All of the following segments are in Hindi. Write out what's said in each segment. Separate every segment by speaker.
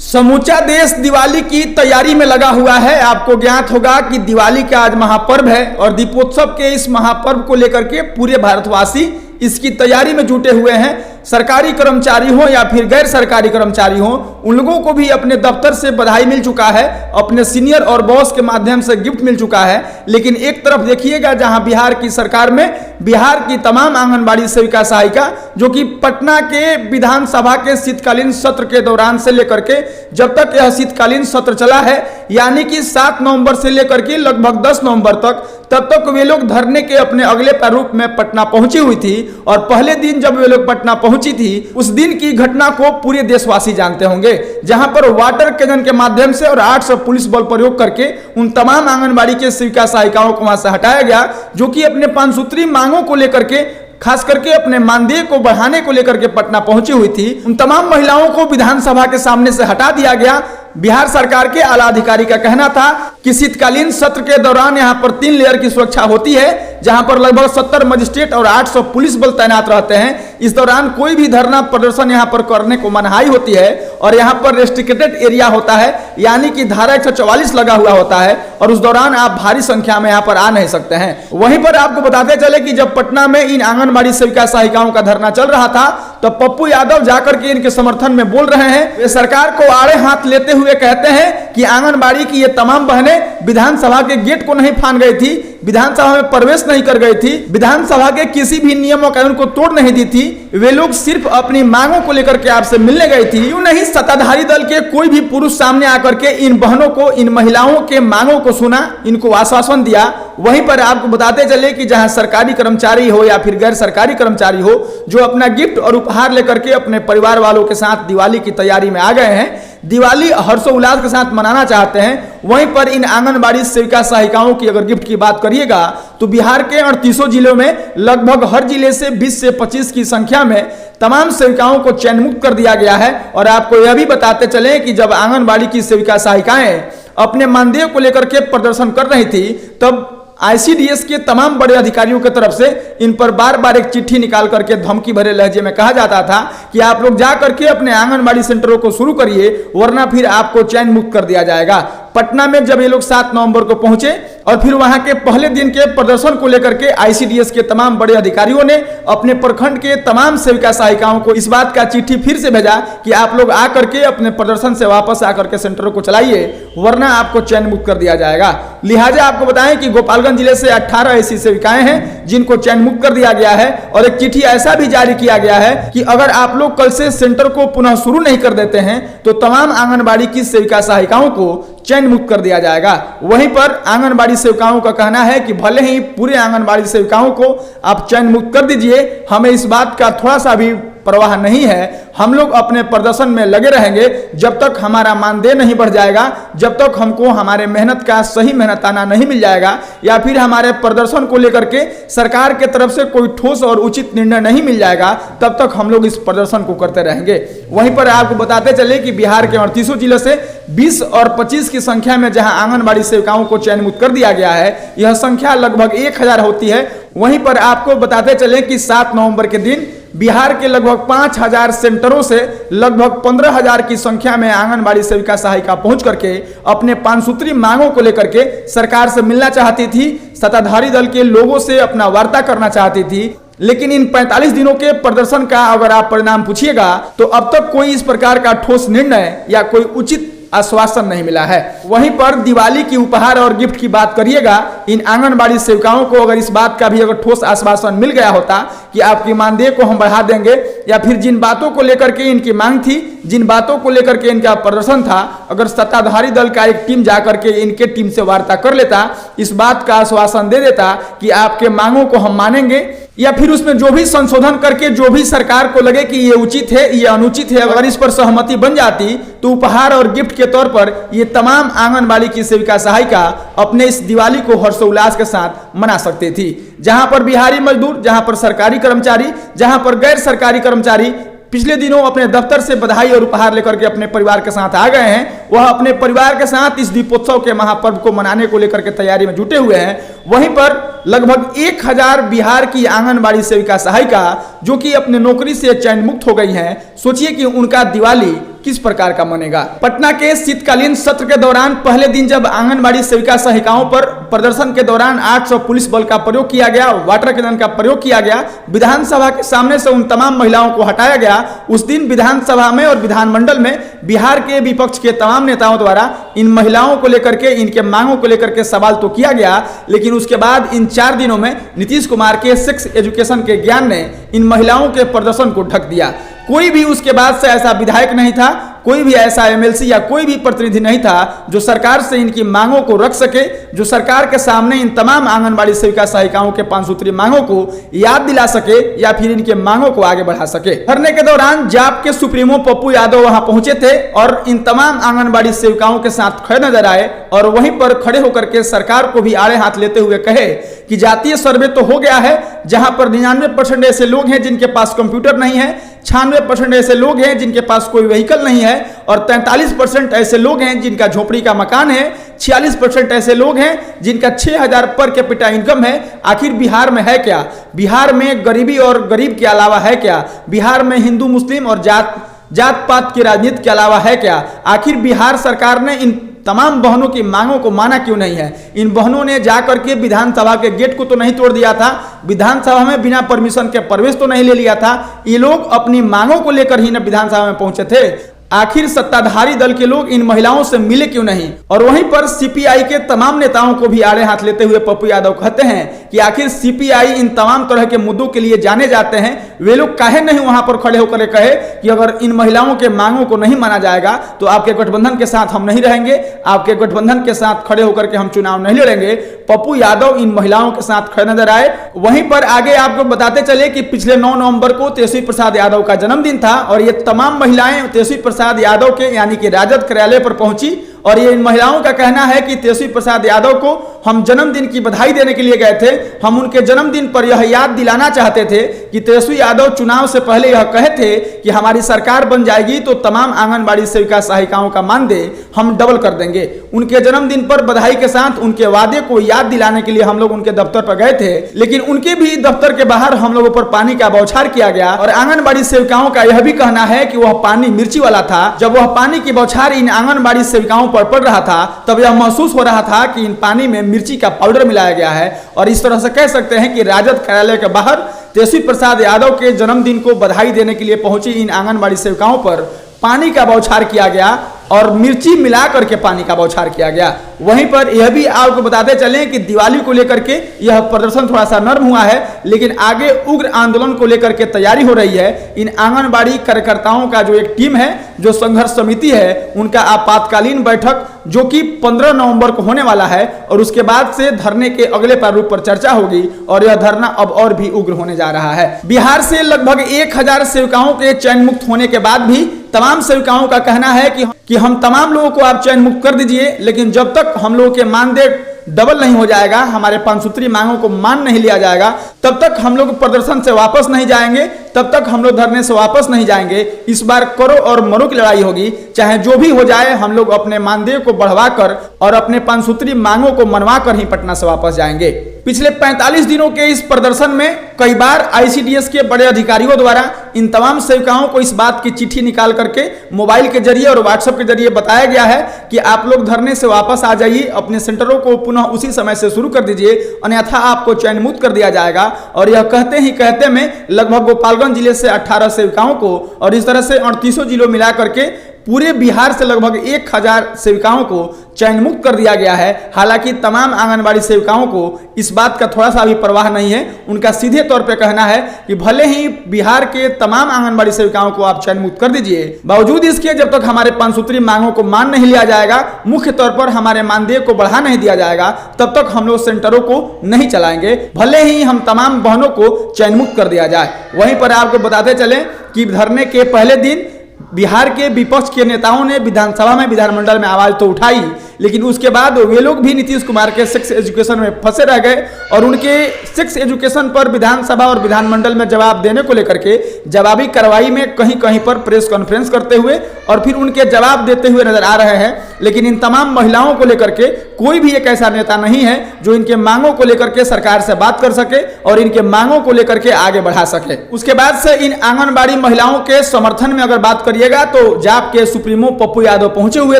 Speaker 1: समूचा देश दिवाली की तैयारी में लगा हुआ है। आपको ज्ञात होगा कि दिवाली का आज महापर्व है और दीपोत्सव के इस महापर्व को लेकर के पूरे भारतवासी इसकी तैयारी में जुटे हुए हैं। सरकारी कर्मचारी हो या फिर गैर सरकारी कर्मचारी हो, उन लोगों को भी अपने दफ्तर से बधाई मिल चुका है, अपने सीनियर और बॉस के माध्यम से गिफ्ट मिल चुका है। लेकिन एक तरफ देखिएगा जहां बिहार की सरकार में बिहार की तमाम आंगनबाड़ी सेविका सहायिका जो कि पटना के विधानसभा के शीतकालीन सत्र के दौरान से लेकर के जब तक यह शीतकालीन सत्र चला है, यानी कि 7 नवंबर से लेकर के लगभग 10 नवंबर तक, तब तक वे लोग धरने के अपने अगले प्रारूप में पटना पहुंची हुई थी। और पहले दिन जब वे लोग पटना पहुंची थी, उस दिन की घटना को पूरे देशवासी जानते होंगे, जहां पर वाटर कैनन के माध्यम से और 800 पुलिस बल प्रयोग करके उन तमाम आंगनबाड़ी के सेविका सहायिकाओं को वहां से हटाया गया, जो कि अपने 5 सूत्री मांगों को लेकर के, खास करके अपने मानदेय को बढ़ाने को लेकर के पटना पहुंची हुई थी। उन तमाम महिलाओं को विधानसभा के सामने से हटा दिया गया। बिहार सरकार के आला अधिकारी का कहना था कि शीतकालीन सत्र के दौरान यहां पर 3 लेयर की सुरक्षा होती है, जहां पर लगभग 70 मजिस्ट्रेट और 800 पुलिस बल तैनात रहते हैं। इस दौरान कोई भी धरना प्रदर्शन यहां पर करने को मनाही होती है और यहां पर रेस्ट्रिक्टेड एरिया होता है, यानी कि धारा 144 लगा हुआ होता है और उस दौरान आप भारी संख्या में यहां पर आ नहीं सकते हैं। वहीं पर आपको बताते चले कि जब पटना में इन आंगनबाड़ी सेविका सहायिकाओं का धरना चल रहा था, तो पप्पू यादव जाकर के इनके समर्थन में बोल रहे हैं। वे सरकार को आड़े हाथ लेते हुए कहते हैं कि आंगनबाड़ी की ये तमाम बहनें विधानसभा के गेट को नहीं फान गई थी, विधानसभा में प्रवेश नहीं कर गई थी, विधानसभा के किसी भी नियम और कानून को तोड़ नहीं दी थी। वे लोग सिर्फ अपनी मांगों को लेकर के आपसे मिलने गई थी। यूं नहीं, सत्ताधारी दल के कोई भी पुरुष सामने आकर के इन बहनों को, इन महिलाओं के मांगों को सुना, इनको आश्वासन दिया। वहीं पर आपको बताते चले कि जहां सरकारी कर्मचारी हो या फिर गैर सरकारी कर्मचारी हो, जो अपना गिफ्ट और उपहार लेकर के अपने परिवार वालों के साथ दिवाली की तैयारी में आ गए हैं, दिवाली हर्षोल्लास के साथ मनाना चाहते हैं, वहीं पर इन आंगनबाड़ी सेविका सहायिकाओं की अगर गिफ्ट की बात करिएगा तो बिहार के 38 जिलों में लगभग हर जिले से 20 से 25 की संख्या में तमाम सेविकाओं को चयन मुक्त कर दिया गया है। और आपको यह भी बताते चले कि जब आंगनबाड़ी की सेविका सहायिकाएं अपने मानदेय को लेकर के प्रदर्शन कर रही थी, तब आईसीडीएस के तमाम बड़े अधिकारियों की तरफ से इन पर बार बार एक चिट्ठी निकाल करके धमकी भरे लहजे में कहा जाता था कि आप लोग जा करके अपने आंगनबाड़ी सेंटरों को शुरू करिए, वरना फिर आपको चयन मुक्त कर दिया जाएगा। पटना में जब ये लोग 7 नवंबर को पहुंचे और फिर वहां के पहले दिन के प्रदर्शन को लेकर के आईसीडीएस के तमाम बड़े अधिकारियों ने अपने प्रखंड के तमाम सेविका सहायिकाओं को इस बात का चिट्ठी फिर से भेजा कि आप लोग आकर के अपने प्रदर्शन से वापस आकर के सेंटरों को चलाइए, वरना आपको चयन मुक्त कर दिया जाएगा। लिहाजा आपको बताएं कि गोपालगंज जिले से 18 ऐसी सेविकाएं हैं जिनको चयन मुक्त कर दिया गया है और एक चिट्ठी ऐसा भी जारी किया गया है कि अगर आप लोग कल से सेंटर को पुनः शुरू नहीं कर देते हैं तो तमाम आंगनबाड़ी की सेविका सहायिकाओं को चयन मुक्त कर दिया जाएगा। वहीं पर आंगनबाड़ी सेविकाओं का कहना है कि भले ही पूरे आंगनबाड़ी सेविकाओं को आप चयन मुक्त कर दीजिए, हमें इस बात का थोड़ा सा भी परवाह नहीं है। हम लोग अपने प्रदर्शन में लगे रहेंगे जब तक हमारा मानदेय नहीं बढ़ जाएगा, जब तक हमको हमारे मेहनत का सही मेहनताना नहीं मिल जाएगा, या फिर हमारे प्रदर्शन को लेकर के सरकार के तरफ से कोई ठोस और उचित निर्णय नहीं मिल जाएगा, तब तक हम लोग इस प्रदर्शन को करते रहेंगे। वहीं पर आपको बताते चले कि बिहार के 38 जिलों से 20 और 25 की संख्या में जहां आंगनबाड़ी सेविकाओं को चयन मुक्त कर दिया गया है, यह संख्या लगभग 1000 होती है। वहीं पर आपको बताते चले कि 7 नवंबर के दिन बिहार के लगभग 5000 सेंटरों से लगभग 15000 की संख्या में आंगनबाड़ी सेविका सहायिका पहुंच करके अपने 5 सूत्री मांगों को लेकर के सरकार से मिलना चाहती थी, सत्ताधारी दल के लोगों से अपना वार्ता करना चाहती थी। लेकिन इन 45 दिनों के प्रदर्शन का अगर आप परिणाम पूछिएगा तो अब तक कोई इस प्रकार का ठोस निर्णय या कोई उचित आश्वासन नहीं मिला है। वहीं पर दिवाली की उपहार और गिफ्ट की बात करिएगा, इन आंगनबाड़ी सेविकाओं को अगर इस बात का भी अगर ठोस आश्वासन मिल गया होता कि आपकी मानदेय को हम बढ़ा देंगे, या फिर जिन बातों को लेकर के इनकी मांग थी, जिन बातों को लेकर के इनका प्रदर्शन था, अगर सत्ताधारी दल का एक टीम जाकर के इनके टीम से वार्ता कर लेता, इस बात का आश्वासन दे देता कि आपके मांगों को हम मानेंगे, या फिर उसमें जो भी संशोधन करके जो भी सरकार को लगे कि ये उचित है, ये अनुचित है, अगर इस पर सहमति बन जाती तो उपहार और गिफ्ट के तौर पर ये तमाम आंगनबाड़ी की सेविका सहायिका अपने इस दिवाली को हर्षोल्लास के साथ मना सकती थी। जहां पर बिहारी मजदूर, जहां पर सरकारी कर्मचारी, जहां पर गैर सरकारी कर्मचारी पिछले दिनों अपने दफ्तर से बधाई और उपहार लेकर के अपने परिवार के साथ आ गए हैं, वह अपने परिवार के साथ इस दीपोत्सव के महापर्व को मनाने को लेकर के तैयारी में जुटे हुए हैं। वहीं पर लगभग 1000 बिहार की आंगनबाड़ी सेविका सहायिका जो कि अपने नौकरी से चयन मुक्त हो गई हैं, सोचिए कि उनका दिवाली किस प्रकार का मनेगा। पटना के शीतकालीन सत्र के दौरान पहले दिन जब आंगनबाड़ी सेविका सहायिकाओं पर प्रदर्शन के दौरान 800 पुलिस बल का प्रयोग किया गया, वाटर कैनन का प्रयोग किया गया, विधानसभा के सामने से उन तमाम महिलाओं को हटाया गया, उस दिन विधानसभा में और विधानमंडल में बिहार के विपक्ष के तमाम नेताओं द्वारा इन महिलाओं को लेकर के, इनके मांगों को लेकर के सवाल तो किया गया, लेकिन उसके बाद इन 4 दिनों में नीतीश कुमार के सेक्स एजुकेशन के ज्ञान ने इन महिलाओं के प्रदर्शन को ढक दिया। कोई भी उसके बाद से ऐसा विधायक नहीं था, कोई भी ऐसा एमएलसी या कोई भी प्रतिनिधि नहीं था जो सरकार से इनकी मांगों को रख सके, जो सरकार के सामने इन तमाम आंगनबाड़ी सेविका सहायिकाओं के 5 सूत्री मांगों को याद दिला सके या फिर इनके मांगों को आगे बढ़ा सके। धरने के दौरान जाप के सुप्रीमो पप्पू यादव वहां पहुंचे थे और इन तमाम आंगनबाड़ी सेविकाओं के साथ खड़े नजर आए और वहीं पर खड़े होकर के सरकार को भी आड़े हाथ लेते हुए कहे कि जातीय सर्वे तो हो गया है, जहां पर 99% ऐसे लोग हैं जिनके पास कंप्यूटर नहीं है, 96% ऐसे लोग हैं जिनके पास कोई व्हीकल नहीं है और 43% ऐसे लोग हैं जिनका झोपड़ी का मकान है, 46% ऐसे लोग हैं जिनका 6000 पर कैपिटा इनकम है। आखिर बिहार में है क्या? बिहार में गरीबी और गरीब के अलावा है क्या? बिहार में हिंदू मुस्लिम और जात पात की राजनीति के अलावा है क्या? आखिर बिहार सरकार ने इन तमाम बहनों की मांगों को माना क्यों नहीं है? इन बहनों ने जाकर के विधानसभा के गेट को तो नहीं तोड़ दिया था, विधानसभा में बिना परमिशन के प्रवेश तो नहीं ले लिया था, ये लोग अपनी मांगों को लेकर ही न विधानसभा में पहुंचे थे। आखिर सत्ताधारी दल के लोग इन महिलाओं से मिले क्यों नहीं? और वहीं पर सीपीआई के तमाम नेताओं को भी आड़े हाथ लेते हुए पप्पू यादव कहते हैं कि आखिर सीपीआई इन तमाम तरह के मुद्दों के लिए जाने जाते हैं, वे लोग काहे नहीं वहां पर खड़े होकर कहे कि अगर इन महिलाओं के मांगों को नहीं माना जाएगा तो आपके गठबंधन के साथ हम नहीं रहेंगे, आपके गठबंधन के साथ खड़े होकर के हम चुनाव नहीं लड़ेंगे। पप्पू यादव इन महिलाओं के साथ खड़े नजर आए। वहीं पर आगे आपको बताते चले कि पिछले 9 नवंबर को तेजस्वी प्रसाद यादव का जन्मदिन था और ये तमाम महिलाएं तेजस्वी प्रसाद यादव के यानी कि राजद कार्यालय पर पहुंची और ये इन महिलाओं का कहना है कि तेजस्वी प्रसाद यादव को हम जन्मदिन की बधाई देने के लिए गए थे। हम उनके जन्मदिन पर यह याद दिलाना चाहते थे कि तेजस्वी यादव चुनाव से पहले यह कहे थे कि हमारी सरकार बन जाएगी तो तमाम आंगनबाड़ी सेविका सहायिकाओं का मानदेय हम डबल कर देंगे। उनके जन्मदिन पर बधाई के साथ उनके वादे को याद दिलाने के लिए हम लोग उनके दफ्तर पर गए थे, लेकिन उनके भी दफ्तर के बाहर हम लोगों पर पानी का बौछार किया गया और आंगनबाड़ी सेविकाओं का यह भी कहना है कि वह पानी मिर्ची वाला था। जब वह पानी की बौछार इन आंगनबाड़ी सेविकाओं पर पड़ रहा था तब यह महसूस हो रहा था कि इन पानी में मिर्ची का पाउडर मिलाया गया है और इस तरह से कह सकते हैं कि राजद कार्यालय के बाहर तेजस्वी प्रसाद यादव के जन्मदिन को बधाई देने के लिए पहुंची इन आंगनबाड़ी सेविकाओं पर पानी का बौछार किया गया और मिर्ची मिला करके पानी का बौछार किया गया। वहीं पर यह भी आपको बताते चलें कि दिवाली को लेकर के यह प्रदर्शन थोड़ा सा नर्म हुआ है, लेकिन आगे उग्र आंदोलन को लेकर के तैयारी हो रही है। इन आंगनबाड़ी कार्यकर्ताओं का जो एक टीम है, जो संघर्ष समिति है, उनका आपातकालीन बैठक जो कि 15 नवंबर को होने वाला है और उसके बाद से धरने के अगले प्रारूप पर चर्चा होगी और यह धरना अब और भी उग्र होने जा रहा है। बिहार से लगभग 1000 सेविकाओं के चयन मुक्त होने के बाद भी तमाम सेविकाओं का कहना है कि हम तमाम लोगों को आप चयन मुक्त कर दीजिए, लेकिन जब तक हम लोगों के मानदेय डबल नहीं हो जाएगा, हमारे 5 सूत्री मांगों को मान नहीं लिया जाएगा, तब तक हम लोग प्रदर्शन से वापस नहीं जाएंगे, तब तक हम लोग धरने से वापस नहीं जाएंगे। इस बार करो और मरो की लड़ाई होगी, चाहे जो भी हो जाए हम लोग अपने मानदेय को बढ़वा कर और अपने 5 सूत्री मांगों को मनवा कर ही पटना से वापस जाएंगे। पिछले 45 दिनों के इस प्रदर्शन में कई बार आईसीडीएस के बड़े अधिकारियों द्वारा इन तमाम सेविकाओं को इस बात की चिट्ठी निकाल करके मोबाइल के जरिए और व्हाट्सएप के जरिए बताया गया है कि आप लोग धरने से वापस आ जाइए, अपने सेंटरों को पुनः उसी समय से शुरू कर दीजिए, अन्यथा आपको चयन मुक्त कर दिया जाएगा। और यह कहते ही कहते में लगभग गोपालगंज जिले से 18 सेविकाओं को और इस तरह से 38 जिलों मिला करके पूरे बिहार से लगभग 1000 सेविकाओं को चयन मुक्त कर दिया गया है। हालांकि तमाम आंगनबाड़ी सेविकाओं को इस बात का थोड़ा सा भी परवाह नहीं है। उनका सीधे तौर पे कहना है कि भले ही बिहार के तमाम आंगनबाड़ी सेविकाओं को आप चयन मुक्त कर दीजिए, बावजूद इसके जब तक हमारे 5 सूत्री मांगों को मान नहीं लिया जाएगा, मुख्य तौर पर हमारे मानदेय को बढ़ा नहीं दिया जाएगा, तब तक हम लोग सेंटरों को नहीं चलाएंगे, भले ही हम तमाम बहनों को चयन मुक्त कर दिया जाए। वहीं पर आपको बताते चले कि धरने के पहले दिन बिहार के विपक्ष के नेताओं ने विधानसभा में, विधानमंडल में आवाज तो उठाई, लेकिन उसके बाद वे लोग भी नीतीश कुमार के सेक्स एजुकेशन में फंसे रह गए और उनके सेक्स एजुकेशन पर विधानसभा और विधानमंडल में जवाब देने को लेकर के जवाबी कार्रवाई में कहीं कहीं पर प्रेस कॉन्फ्रेंस करते हुए और फिर उनके जवाब देते हुए नजर आ रहे हैं। लेकिन इन तमाम महिलाओं को लेकर के कोई भी एक ऐसा नेता नहीं है जो इनके मांगों को लेकर के सरकार से बात कर सके और इनके मांगों को लेकर के आगे बढ़ा सके। उसके बाद से इन आंगनबाड़ी महिलाओं के समर्थन में अगर बात करिएगा तो जाप के सुप्रीमो पप्पू यादव पहुंचे हुए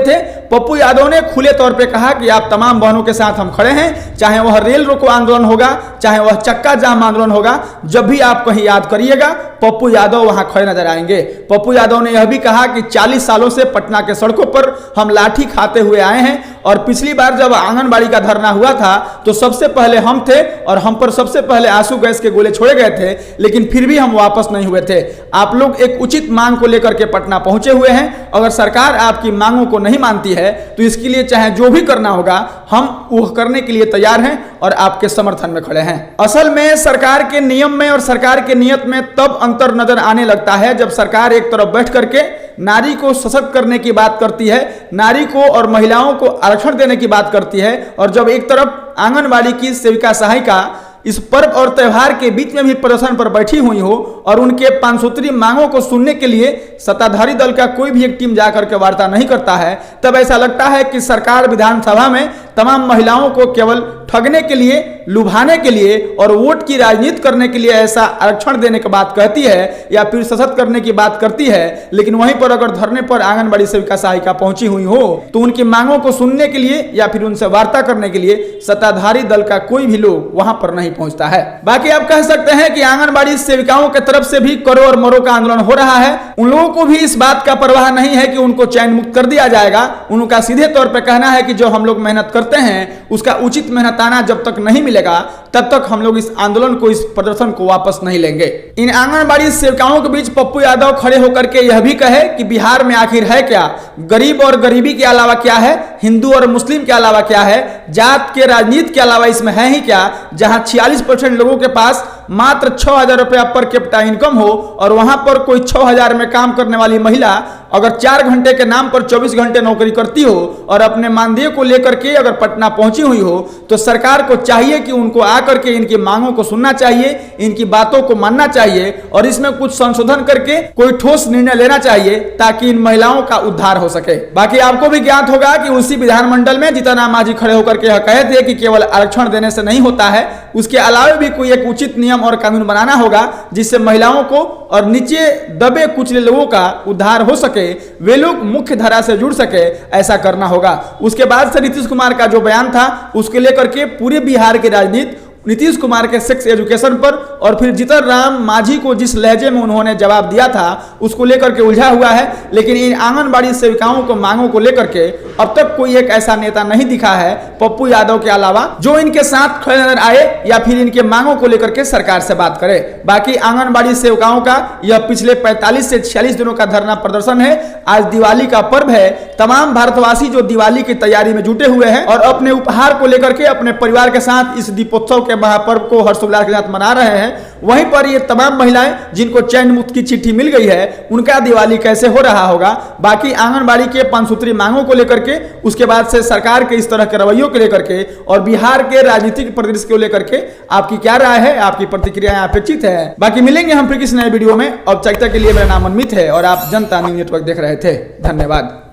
Speaker 1: थे। पप्पू यादव ने खुले तौर पे कहा कि आप तमाम बहनों के साथ हम खड़े हैं, चाहे वह रेल रोको आंदोलन होगा, चाहे वह चक्का जाम आंदोलन होगा, जब भी आप कहीं याद करिएगा पप्पू यादव वहां खड़े नजर आएंगे। पप्पू यादव ने यह भी कहा कि 40 सालों से पटना के सड़कों पर हम लाठी खाते हुए आए हैं और पिछली बार जब आंगनबाड़ी का धरना हुआ था तो सबसे पहले हम थे और हम पर सबसे पहले आंसू गैस के गोले छोड़े गए थे, लेकिन फिर भी हम वापस नहीं हुए थे। आप लोग एक उचित मांग को लेकर के पटना पहुंचे हुए हैं। अगर सरकार आपकी मांगों को नहीं मानती है तो इसके लिए चाहे जो भी करना होगा हम वो करने के लिए तैयार हैं और आपके समर्थन में खड़े हैं। असल में सरकार के नियम में और सरकार के नियत में तब अंतर नजर आने लगता है जब सरकार एक तरफ बैठ करके नारी को सशक्त करने की बात करती है, नारी को और महिलाओं को आरक्षण देने की बात करती है, और जब एक तरफ आंगनबाड़ी की सेविका सहायिका इस पर्व और त्यौहार के बीच में भी प्रदर्शन पर बैठी हुई हो और उनके 5 सूत्री मांगों को सुनने के लिए सत्ताधारी दल का कोई भी एक टीम जाकर के वार्ता नहीं करता है, तब ऐसा लगता है कि सरकार विधानसभा में तमाम महिलाओं को केवल ठगने के लिए, लुभाने के लिए और वोट की राजनीति करने के लिए ऐसा आरक्षण देने की बात कहती है या फिर सशक्त करने की बात करती है। लेकिन वहीं पर अगर धरने पर आंगनबाड़ी सेविका सहायिका पहुंची हुई हो तो उनकी मांगों को सुनने के लिए या फिर उनसे वार्ता करने के लिए सत्ताधारी दल का कोई भी लोग वहां पर नहीं पहुंचता है। बाकी आप कह सकते हैं कि आंगनबाड़ी सेविकाओं की तरफ से भी करो और मरो का आंदोलन हो रहा है। उन लोगों को भी इस बात का परवाह नहीं है कि उनको चैन मुक्त कर दिया जाएगा। उनका सीधे तौर पर कहना है कि जो हम लोग मेहनत करते हैं उसका उचित मेहनताना जब तक नहीं मिलेगा तब तक हम लोग इस आंदोलन को, इस प्रदर्शन को वापस नहीं लेंगे। इन आंगनबाड़ी सेविकाओं के बीच पप्पू यादव खड़े होकर के यह भी कहे कि बिहार में आखिर है क्या, गरीब और गरीबी के अलावा क्या है, हिंदू और मुस्लिम के अलावा क्या है, जात के राजनीति के अलावा इसमें है ही क्या, जहां 46% लोगों के पास मात्र 6,000 रुपया पर कैपिटा इनकम हो और वहां पर कोई 6,000 में काम करने वाली महिला अगर 4 घंटे के नाम पर 24 घंटे नौकरी करती हो और अपने मानदेय को लेकर के अगर पटना पहुंची हुई हो तो सरकार को चाहिए कि उनको आकर के इनकी मांगों को सुनना चाहिए, इनकी बातों को मानना चाहिए और इसमें कुछ संशोधन करके कोई ठोस निर्णय लेना चाहिए ताकि इन महिलाओं का उद्धार हो सके। बाकी आपको भी ज्ञात होगा कि उसी विधानमंडल में जीतन राम मांझी खड़े होकर के कहे थे कि केवल आरक्षण देने से नहीं होता है, उसके अलावा भी कोई एक उचित नियम और कानून बनाना होगा जिससे महिलाओं को और नीचे दबे कुचले लोगों का उद्धार हो सके, वे लोग मुख्य धारा से जुड़ सके, ऐसा करना होगा। उसके बाद से नीतीश कुमार का जो बयान था उसके लेकर के पूरे बिहार की राजनीति नीतीश कुमार के सेक्स एजुकेशन पर और फिर जीतन राम मांझी को जिस लहजे में उन्होंने जवाब दिया था उसको लेकर के उलझा हुआ है। लेकिन इन आंगनबाड़ी सेविकाओं को मांगों को लेकर के अब तक कोई एक ऐसा नेता नहीं दिखा है पप्पू यादव के अलावा जो इनके साथ खड़े नजर आए या फिर इनके मांगों को लेकर के सरकार से बात करे। बाकी आंगनबाड़ी सेविकाओं का यह पिछले 45 से 46 दिनों का धरना प्रदर्शन है। आज दिवाली का पर्व है, तमाम भारतवासी जो दिवाली की तैयारी में जुटे हुए हैं और अपने उपहार को लेकर के अपने परिवार के साथ इस दीपोत्सव के महापर्व को हर्षोल्लास के साथ मना रहे हैं। वहीं पर ये तमाम महिलाएं जिनको चैन मुक्त की चिट्ठी मिल गई है उनका दिवाली कैसे हो रहा होगा। बाकी आंगनबाड़ी के 5 सूत्री मांगों को लेकर के, उसके बाद से सरकार के इस तरह के रवैयों को लेकर के और बिहार के राजनीतिक परिदृश्य को लेकर के आपकी क्या राय है, आपकी प्रतिक्रियाएं अपेक्षित है। बाकी मिलेंगे हम फिर किसी नए वीडियो में। औपचारिकता के लिए मेरा नाम अनमित है और आप जनता न्यूज़ नेटवर्क देख रहे थे। धन्यवाद।